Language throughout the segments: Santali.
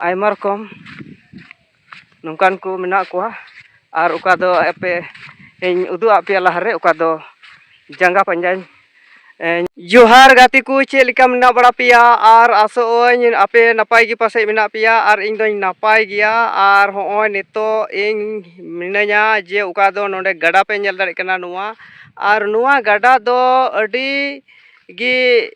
ᱟᱭᱢᱟ ᱨᱚᱠᱚᱢ ᱱᱚᱝᱠᱟᱱ ᱠᱚ ᱢᱮᱱᱟᱜ ᱠᱚᱣᱟ ᱟᱨ ᱚᱠᱟ ᱫᱚ ᱟᱯᱮ ᱤᱧ ᱩᱫᱩᱜ ᱟᱫ ᱯᱮᱭᱟ ᱞᱟᱦᱟᱨᱮ ᱚᱠᱟ ᱫᱚ ᱡᱟᱸᱜᱟ ᱯᱟᱸᱡᱟᱧ ᱡᱚᱦᱟᱨ ᱜᱟᱛᱮ ᱠᱚ ᱪᱮᱫ ᱞᱮᱠᱟ ᱢᱮᱱᱟᱜ ᱵᱟᱲᱟ ᱯᱮᱭᱟ ᱟᱨ ᱟᱥᱚᱜ ᱟᱹᱧ ᱟᱯᱮ ᱱᱟᱯᱟᱭ ᱜᱮ ᱯᱟᱥᱮᱡ ᱢᱮᱱᱟᱜ ᱯᱮᱭᱟ ᱟᱨ ᱤᱧ ᱫᱚᱧ ᱱᱟᱯᱟᱭ ᱜᱮᱭᱟ ᱟᱨ ᱦᱚᱸᱜᱼᱚᱭ ᱱᱤᱛᱚᱜ ᱤᱧ ᱢᱤᱱᱟᱹᱧᱟ ᱡᱮ ᱚᱠᱟ ᱫᱚ ᱱᱚᱰᱮ ᱜᱟᱰᱟ ᱯᱮ ᱧᱮᱞ ᱫᱟᱲᱮᱭᱟᱜ ᱠᱟᱱᱟ ᱱᱚᱣᱟ ᱟᱨ ᱱᱚᱣᱟ ᱜᱟᱰᱟ ᱫᱚ ᱟᱹᱰᱤ ᱜᱮ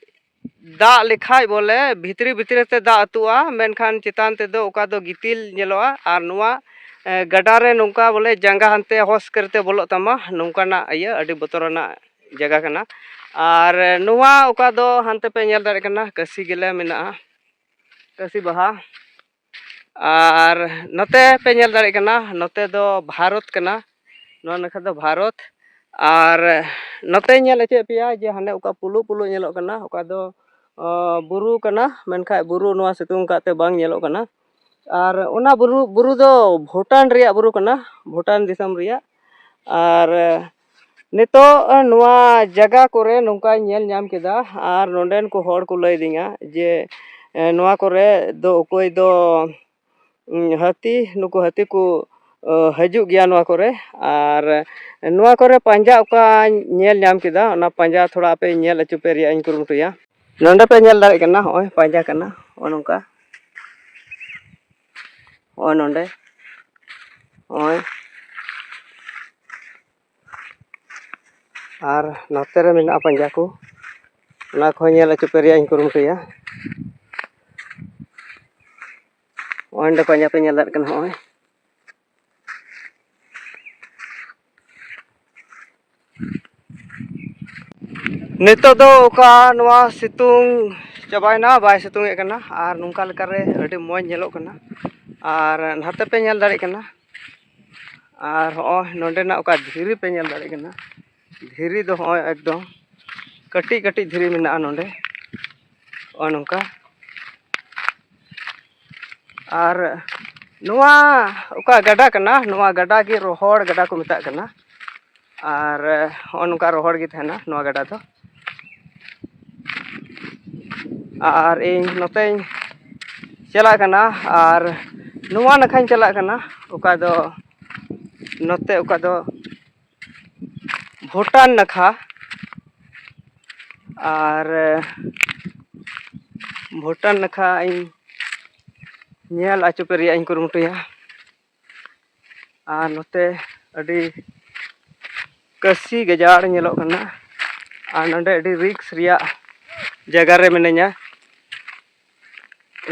ᱫᱟᱜ ᱞᱮᱠᱷᱟᱡ ᱵᱚᱞᱮ ᱵᱷᱤᱛᱨᱤ ᱛᱮ ᱫᱟᱜ ᱟᱹᱛᱩᱜᱼᱟ ᱢᱮᱱᱠᱷᱟन ᱪᱮᱛᱟᱱ ᱛᱮᱫᱚ ᱚᱠᱟ ᱫᱚ ᱜᱤᱛᱤᱞ ᱧᱮᱞᱚᱜᱼᱟ ᱟᱨ ᱱᱚᱣᱟ ᱜᱟᱰᱟ ᱨᱮ ᱱᱚᱝᱠᱟ ᱵᱚᱞᱮ ᱡᱟᱸᱜᱟ ᱦᱟᱱᱛᱮ ᱦᱚᱥ ᱠᱟᱨᱛᱮ ᱵᱚᱞᱚᱜ ᱛᱟᱢᱟ ᱱᱚᱝᱠᱟᱱᱟᱜ ᱤᱭᱟᱹ ᱟᱹᱰᱤ ᱵᱚᱛᱚᱨᱟᱱᱟᱜ ᱡᱟᱭᱜᱟ ᱠᱟᱱᱟ ᱟᱨ ᱱᱚᱣᱟ ᱚᱠᱟ ᱫᱚ ᱦᱟᱱᱛᱮ ᱯᱮ ᱧᱮᱞ ᱫᱟᱲᱮᱭᱟᱜ ᱠᱟᱱᱟ ᱠᱟᱹᱥᱤ ᱜᱮᱞᱮ ᱢᱮᱱᱟᱜᱼᱟ ᱠᱟᱹᱥᱤ ᱵᱟᱦᱟ ᱟᱨ ᱱᱚᱛᱮ ᱯᱮ ᱧᱮᱞ ᱫᱟᱲᱮᱭᱟᱜ ᱠᱟᱱᱟ ᱱᱚᱛᱮ ᱫᱚ ᱵᱷᱟᱨᱚᱛ ᱠᱟᱱᱟ ᱱᱚᱣᱟ ᱱᱟᱠᱷᱟ ᱫᱚ ᱵᱷᱟᱨᱚᱛ ᱟᱨ ᱱᱚᱛᱮᱧ ᱧᱮᱞ ᱦᱚᱪᱚᱭᱮᱫ ᱯᱮᱭᱟ ᱡᱮ ᱦᱟᱱᱮ ᱚᱠᱟ ᱯᱩᱞᱩᱜ ᱧᱮᱞᱚᱜ ᱠᱟᱱᱟ ᱚᱠᱟ ᱫᱚ ᱵᱩᱨᱩ ᱠᱟᱱᱟ ᱢᱮᱱᱠᱷᱟᱡ ᱵᱩᱨᱩ ᱱᱚᱣᱟ ᱥᱤᱛᱩᱝ ᱠᱟᱜ ᱛᱮ ᱵᱟᱝ ᱧᱮᱞᱚᱜ ᱠᱟᱱᱟ ᱟᱨ ᱚᱱᱟ ᱵᱩᱨᱩ ᱫᱚ ᱵᱷᱩᱴᱟᱱ ᱨᱮᱭᱟᱜ ᱵᱩᱨᱩ ᱠᱟᱱᱟ ᱵᱷᱩᱴᱟᱱ ᱫᱤᱥᱚᱢ ᱨᱮᱭᱟᱜ ᱟᱨ ᱱᱤᱛᱚᱜ ᱱᱚᱣᱟ ᱡᱟᱭᱜᱟ ᱠᱚᱨᱮ ᱱᱚᱝᱠᱟᱧ ᱧᱮᱞ ᱧᱟᱢ ᱠᱮᱫᱟ ᱟᱨ ᱱᱚᱰᱮᱱ ᱠᱚ ᱦᱚᱲ ᱠᱚ ᱞᱟᱹᱭ ᱫᱤᱧᱟ ᱡᱮ ᱱᱚᱣᱟ ᱠᱚᱨᱮ ᱫᱚ ᱚᱠᱚᱭ ᱫᱚ ᱱᱩᱠᱩ ᱦᱟᱹᱛᱤ ᱠᱚ ᱦᱤᱡᱩᱜ ᱜᱮᱭᱟ ᱱᱚᱣᱟ ᱠᱚᱨᱮ ᱟᱨ ᱱᱚᱣᱟ ᱠᱚᱨᱮ ᱯᱟᱸᱡᱟ ᱚᱠᱟᱧ ᱧᱮᱞ ᱧᱟᱢ ᱠᱮᱫᱟ ᱚᱱᱟ ᱯᱟᱸᱡᱟ ᱛᱷᱚᱲᱟ ᱟᱯᱮ ᱧᱮᱞ ᱦᱚᱪᱚ ᱯᱮ ᱨᱮᱭᱟᱜ ᱤᱧ ᱠᱩᱨᱩᱢᱩᱴᱩᱭᱟ ᱱᱚᱰᱮ ᱯᱮ ᱧᱮᱞ ᱫᱟᱲᱮᱭᱟᱜ ᱠᱟᱱᱟ ᱦᱚᱸᱜᱼᱚᱭ ᱯᱟᱸᱡᱟ ᱠᱟᱱᱟ ᱱᱚᱜᱼᱚ ᱱᱚᱝᱠᱟ ᱦᱚᱸᱜᱼᱚᱭ ᱱᱚᱰᱮ ᱦᱚᱸᱜᱼᱚᱭ ᱟᱨ ᱱᱚᱛᱮ ᱨᱮ ᱢᱮᱱᱟᱜᱼᱟ ᱯᱟᱸᱡᱟ ᱠᱚ ᱚᱱᱟ ᱠᱚᱦᱚᱸ ᱧᱮᱞ ᱦᱚᱪᱚ ᱯᱮ ᱨᱮᱭᱟᱜ ᱤᱧ ᱠᱩᱨᱩᱢᱩᱴᱩᱭᱟ ᱚᱸᱰᱮ ᱯᱟᱸᱡᱟ ᱯᱮ ᱧᱮᱞ ᱫᱟᱲᱮᱭᱟᱜ ᱠᱟᱱᱟ ᱦᱚᱸᱜᱼᱚᱭ ᱱᱤᱛᱚᱜ ᱫᱚ ᱚᱠᱟ ᱱᱚᱣᱟ ᱥᱤᱛᱩᱝ ᱪᱟᱵᱟᱭᱮᱱᱟ ᱵᱟᱭ ᱥᱤᱛᱩᱝ ᱮᱫ ᱠᱟᱱᱟ ᱟᱨ ᱱᱚᱝᱠᱟ ᱞᱮᱠᱟᱨᱮ ᱟᱹᱰි ᱢᱚᱡᱽ ᱧᱮᱞᱚᱜ ᱠᱟᱱᱟ ᱟᱨ ᱱᱟᱛᱮ ᱯᱮ ᱧᱮᱞ ᱫᱟᱲᱮᱭᱟᱜ ᱠᱟᱱᱟ ᱟᱨ ᱦᱚᱸᱜᱼᱚᱭ ᱱᱚᱰᱮᱱᱟᱜ ᱚᱠᱟ ᱫᱷᱤᱨᱤ ᱯᱮ ᱧᱮᱞ ᱫᱟᱲᱮᱭᱟᱜ ᱠᱟᱱᱟ ᱫᱷᱤᱨᱤ ᱫᱚ ᱦᱚᱸᱜᱼᱚᱭ ᱮᱠᱫᱚᱢ ᱠᱟᱹᱴᱤᱡ ᱠᱟᱹᱴᱤᱡ ᱫᱷᱤᱨᱤ ᱢᱮᱱᱟᱜᱼᱟ ᱱᱚᱰᱮ ᱱᱚᱜᱼᱚ ᱱᱚᱝᱠᱟ ᱟᱨ ᱱᱚᱣᱟ ᱚᱠᱟ ᱜᱟᱰᱟ ᱠᱟᱱᱟ ᱱᱚᱣᱟ ᱜᱟᱰᱟ ᱜᱮ ᱨᱚᱦᱚᱲ ᱜᱟᱰᱟ ᱠᱚ ᱢᱮᱛᱟᱜ ᱠᱟᱱᱟ ᱟᱨ ᱦᱚᱸᱜᱼᱚ ᱱᱚᱝᱠᱟ ᱨᱚᱦᱚᱲ ᱜᱮ ᱛᱟᱦᱮᱱᱟ ᱱᱚᱣᱟ ᱜᱟᱰᱟ ᱫᱚ ᱟᱨ ᱤᱧ ᱱᱚᱛᱮᱧ ᱪᱟᱞᱟᱜ ᱠᱟᱱᱟ ᱟᱨ ᱱᱚᱣᱟ ᱱᱟᱠᱷᱟᱧ ᱪᱟᱞᱟᱜ ᱠᱟᱱᱟ ᱚᱠᱟ ᱫᱚ ᱱᱚᱛᱮ ᱚᱠᱟ ᱫᱚ ᱵᱷᱩᱴᱟᱱ ᱱᱟᱠᱷᱟ ᱟᱨ ᱵᱷᱩᱴᱟᱱ ᱱᱟᱠᱷᱟ ᱤᱧ ᱧᱮᱞ ᱦᱚᱪᱚ ᱯᱮ ᱨᱮᱭᱟᱜ ᱤᱧ ᱠᱩᱨᱩᱢᱩᱴᱩᱭᱟ ᱟᱨ ᱱᱚᱛᱮ ᱟᱹᱰᱤ ᱠᱟᱹᱥᱤ ᱜᱟᱡᱟᱲ ᱧᱮᱞᱚᱜ ᱠᱟᱱᱟ ᱟᱨ ᱱᱚᱰᱮ ᱟᱹᱰි ᱨᱤᱠᱥ ᱨᱮᱭᱟᱜ ᱡᱟᱭᱜᱟ ᱨᱮ ᱢᱤᱱᱟᱹᱧᱟ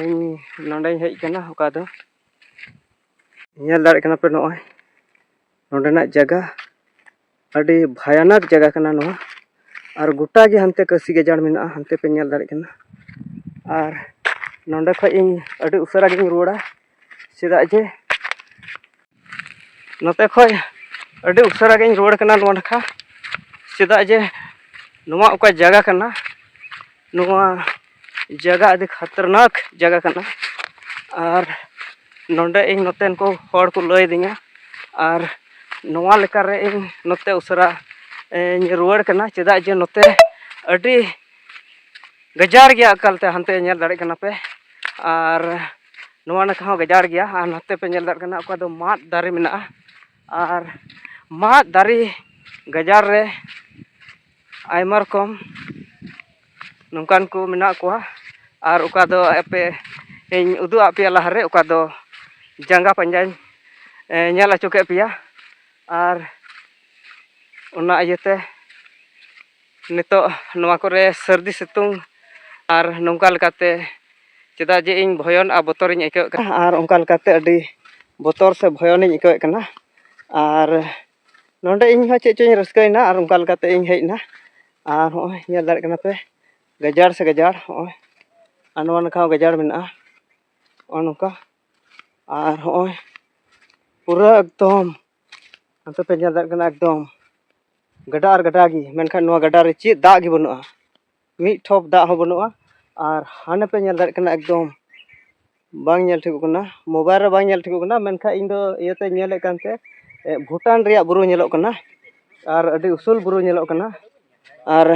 ᱤᱧ ᱱᱚᱰᱮᱧ ᱦᱮᱡ ᱠᱟᱱᱟ ᱚᱠᱟ ᱫᱚ ᱧᱮᱞ ᱫᱟᱲᱮᱭᱟᱜ ᱠᱟᱱᱟ ᱯᱮ ᱱᱚᱜᱼᱚᱭ ᱱᱚᱰᱮᱱᱟᱜ ᱡᱟᱭᱜᱟ ᱟᱹᱰᱤ ᱵᱷᱟᱭᱟᱱᱚᱠ ᱡᱟᱭᱜᱟ ᱠᱟᱱᱟ ᱱᱚᱣᱟ ᱟᱨ ᱜᱚᱴᱟ ᱜᱮ ᱦᱟᱱᱛᱮ ᱠᱟᱹᱥᱤ ᱜᱟᱡᱟᱲ ᱢᱮᱱᱟᱜᱼᱟ ᱦᱟᱱᱛᱮ ᱯᱮ ᱧᱮᱞ ᱫᱟᱲᱮᱭᱟᱜ ᱠᱟᱱᱟ ᱟᱨ ᱱᱚᱰᱮ ᱠᱷᱚᱡ ᱤᱧ ᱟᱹᱰᱤ ᱩᱥᱟᱹᱨᱟ ᱜᱤᱧ ᱨᱩᱣᱟᱹᱲᱟ ᱪᱮᱫᱟᱜ ᱡᱮ ᱱᱚᱛᱮ ᱠᱷᱚᱡ ᱟᱹᱰᱤ ᱩᱥᱟᱹᱨᱟ ᱜᱤᱧ ᱨᱩᱣᱟᱹᱲ ᱠᱟᱱᱟ ᱱᱚᱣᱟ ᱱᱟᱠᱷᱟ ᱪᱮᱫᱟᱜ ᱡᱮ ᱱᱚᱣᱟ ᱚᱠᱟ ᱡᱟᱭᱜᱟ ᱠᱟᱱᱟ ᱱᱚᱣᱟ ᱡᱟᱭᱜᱟ ᱟᱹᱰᱤ ᱠᱷᱟᱛᱨᱱᱟᱠ ᱡᱟᱭᱜᱟ ᱠᱟᱱᱟ ᱟᱨ ᱱᱚᱰᱮ ᱤᱧ ᱱᱚᱛᱮᱱ ᱠᱚ ᱦᱚᱲ ᱠᱚ ᱞᱟᱹᱭ ᱟᱹᱫᱤᱧᱟ ᱟᱨ ᱱᱚᱣᱟ ᱞᱮᱠᱟᱨᱮ ᱤᱧ ᱱᱚᱛᱮ ᱩᱥᱟᱹᱨᱟ ᱤᱧ ᱨᱩᱣᱟᱹᱲ ᱠᱟᱱᱟ ᱪᱮᱫᱟᱜ ᱡᱮ ᱱᱚᱛᱮ ᱟᱹᱰᱤ ᱜᱟᱡᱟᱲ ᱜᱮᱭᱟ ᱮᱠᱟᱞᱛᱮ ᱦᱟᱱᱛᱮ ᱧᱮᱞ ᱫᱟᱲᱮᱭᱟᱜ ᱠᱟᱱᱟ ᱯᱮ ᱟᱨ ᱱᱚᱣᱟ ᱱᱟᱠᱷᱟ ᱦᱚᱸ ᱜᱟᱡᱟᱲ ᱜᱮᱭᱟ ᱟᱨ ᱱᱚᱛᱮ ᱯᱮ ᱧᱮᱞ ᱫᱟᱲᱮᱭᱟᱜ ᱠᱟᱱᱟ ᱚᱠᱟ ᱫᱚ ᱢᱟᱫ ᱫᱟᱨᱮ ᱢᱮᱱᱟᱜᱼᱟ ᱟᱨ ᱢᱟᱫ ᱫᱟᱨᱮ ᱜᱟᱡᱟᱲ ᱨᱮ ᱟᱭᱢᱟ ᱨᱚᱠᱚᱢ ᱱᱚᱝᱠᱟᱱ ᱠᱚ ᱢᱮᱱᱟᱜ ᱠᱚᱣᱟ ᱟᱨ ᱚᱠᱟ ᱫᱚ ᱟᱯᱮ ᱤᱧ ᱩᱫᱩᱜ ᱟᱫ ᱯᱮᱭᱟ ᱞᱟᱦᱟᱨᱮ ᱚᱠᱟ ᱫᱚ ᱡᱟᱸᱜᱟ ᱯᱟᱸᱡᱟᱧ ᱧᱮᱞ ᱦᱚᱪᱚ ᱠᱮᱫ ᱯᱮᱭᱟ ᱟᱨ ᱚᱱᱟ ᱤᱭᱟᱹᱛᱮ ᱱᱤᱛᱚᱜ ᱱᱚᱣᱟ ᱠᱚᱨᱮ ᱥᱟᱹᱨᱫᱤ ᱥᱤᱛᱩᱝ ᱟᱨ ᱱᱚᱝᱠᱟ ᱞᱮᱠᱟᱛᱮ ᱪᱮᱫᱟᱜ ᱡᱮ ᱤᱧ ᱵᱷᱚᱭᱚᱱ ᱟᱨ ᱵᱚᱛᱚᱨᱤᱧ ᱟᱹᱭᱠᱟᱹᱣᱮᱫ ᱠᱟᱱᱟ ᱟᱨ ᱚᱱᱠᱟ ᱞᱮᱠᱟᱛᱮ ᱟᱹᱰᱤ ᱵᱚᱛᱚᱨ ᱥᱮ ᱵᱷᱚᱭᱚᱱᱤᱧ ᱟᱹᱭᱠᱟᱹᱣᱮᱫ ᱠᱟᱱᱟ ᱟᱨ ᱱᱚᱰᱮ ᱤᱧ ᱦᱚᱸ ᱪᱮᱫ ᱪᱚᱧ ᱨᱟᱹᱥᱠᱟᱹᱭᱮᱱᱟ ᱟᱨ ᱚᱱᱠᱟ ᱞᱮᱠᱟᱛᱮ ᱤᱧ ᱦᱮᱡ ᱮᱱᱟ ᱟᱨ ᱦᱚᱸᱜᱼᱚᱭ ᱧᱮᱞ ᱫᱟᱲᱮᱭᱟᱜ ᱠᱟᱱᱟ ᱯᱮ ᱜᱟᱡᱟᱲ ᱥᱮ ᱜᱟᱡᱟᱲ ᱦᱚᱸᱜᱼᱚᱭ ᱟᱨ ᱱᱚᱣᱟ ᱱᱟᱠᱷᱟ ᱦᱚᱸ ᱜᱟᱡᱟᱲ ᱢᱮᱱᱟᱜᱼᱟ ᱱᱚᱜᱼᱚ ᱱᱚᱝᱠᱟ ᱟᱨ ᱦᱚᱸᱜᱼᱚᱭ ᱯᱩᱨᱟᱹ ᱮᱠᱫᱚᱢ ᱱᱚᱛᱮ ᱯᱮ ᱧᱮᱞ ᱫᱟᱲᱮᱭᱟᱜ ᱠᱟᱱᱟ ᱮᱠᱫᱚᱢ ᱜᱟᱰᱟ ᱟᱨ ᱜᱟᱰᱟ ᱜᱮ ᱢᱮᱱᱠᱷᱟᱱ ᱱᱚᱣᱟ ᱜᱟᱰᱟ ᱨᱮ ᱪᱮᱫ ᱫᱟᱜ ᱜᱮ ᱵᱟᱹᱱᱩᱜᱼᱟ ᱢᱤᱫ ᱴᱷᱚᱯ ᱫᱟᱜ ᱦᱚᱸ ᱵᱟᱹᱱᱩᱜᱼᱟ ᱟᱨ ᱦᱟᱱᱮ ᱯᱮ ᱧᱮᱞ ᱫᱟᱲᱮᱭᱟᱜ ᱠᱟᱱᱟ ᱮᱠᱫᱚᱢ ᱵᱟᱝ ᱧᱮᱞ ᱴᱷᱤᱠᱚᱜ ᱠᱟᱱᱟ ᱢᱳᱵᱟᱭᱤᱞ ᱨᱮ ᱵᱟᱝ ᱧᱮᱞ ᱴᱷᱤᱠᱚᱜ ᱠᱟᱱᱟ ᱢᱮᱱᱠᱷᱟᱱ ᱤᱧ ᱫᱚ ᱤᱭᱟᱹᱛᱮᱧ ᱧᱮᱞᱮᱫ ᱠᱟᱱᱛᱮ ᱵᱷᱩᱴᱟᱱ ᱨᱮᱭᱟᱜ ᱵᱩᱨᱩ ᱧᱮᱞᱚᱜ ᱠᱟᱱᱟ ᱟᱨ ᱟᱹᱰᱤ ᱩᱥᱩᱞ ᱵᱩᱨᱩ ᱧᱮᱞᱚᱜ ᱠᱟᱱᱟ ᱟᱨ